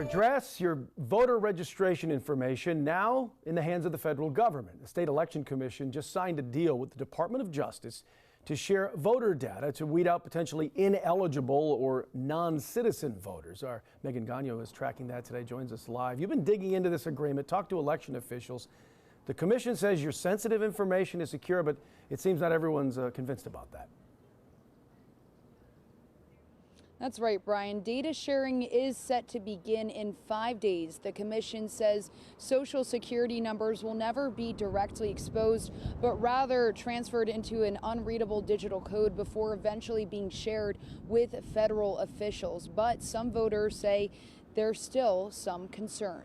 address, your voter registration information now in the hands of the federal government. The State Election Commission just signed a deal with the Department of Justice to share voter data to weed out potentially ineligible or non-citizen voters. Our Megan Gagno is tracking that today, joins us live. You've been digging into this agreement, talked to election officials. The commission says your sensitive information is secure, but it seems not everyone's convinced about that. That's right, Brian. Data sharing is set to begin in 5 days. The commission says social security numbers will never be directly exposed, but rather transferred into an unreadable digital code before eventually being shared with federal officials. But some voters say there's still some concern.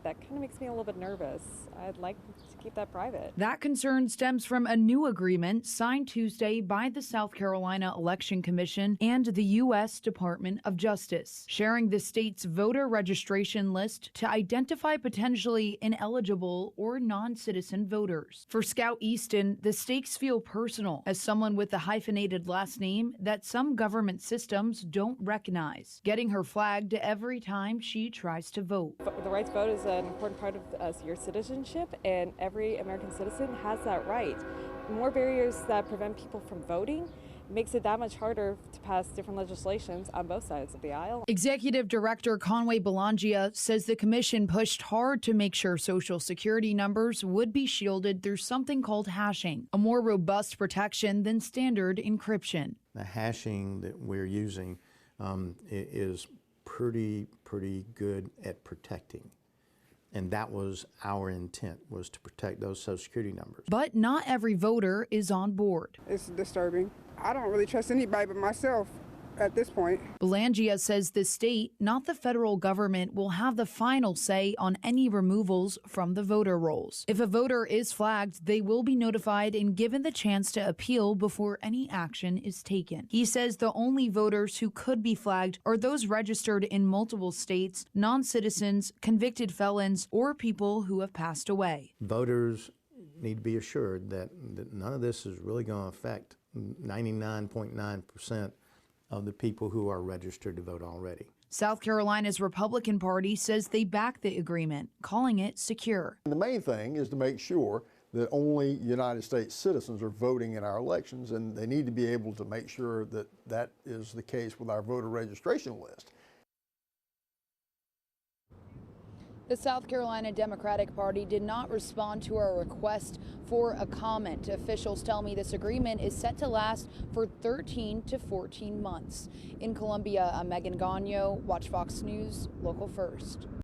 That kind of makes me a little bit nervous. I'd like to keep that private. That concern stems from a new agreement signed Tuesday by the South Carolina Election Commission and the U.S. Department of Justice, sharing the state's voter registration list to identify potentially ineligible or non-citizen voters. For Scout Easton, the stakes feel personal as someone with a hyphenated last name that some government systems don't recognize, getting her flagged every time she tries to vote. The right to vote is an important part of your citizenship, and every American citizen has that right. More barriers that prevent people from voting makes it that much harder to pass different legislations on both sides of the aisle. Executive Director Conway Belangia says the commission pushed hard to make sure Social Security numbers would be shielded through something called hashing, a more robust protection than standard encryption. The hashing that we're using is pretty good at protecting. And that was our intent, was to protect those Social Security numbers. But not every voter is on board. It's disturbing. I don't really trust anybody but myself at this point. Belangia says the state, not the federal government, will have the final say on any removals from the voter rolls. If a voter is flagged, they will be notified and given the chance to appeal before any action is taken. He says the only voters who could be flagged are those registered in multiple states, non-citizens, convicted felons, or people who have passed away. Voters need to be assured that none of this is really going to affect 99.9% of the people who are registered to vote already. South Carolina's Republican Party says they back the agreement, calling it secure. The main thing is to make sure that only United States citizens are voting in our elections, and they need to be able to make sure that that is the case with our voter registration list. The South Carolina Democratic Party did not respond to our request for a comment. Officials tell me this agreement is set to last for 13 to 14 months. In Columbia, I'm Megan Gagno, Watch Fox News, Local First.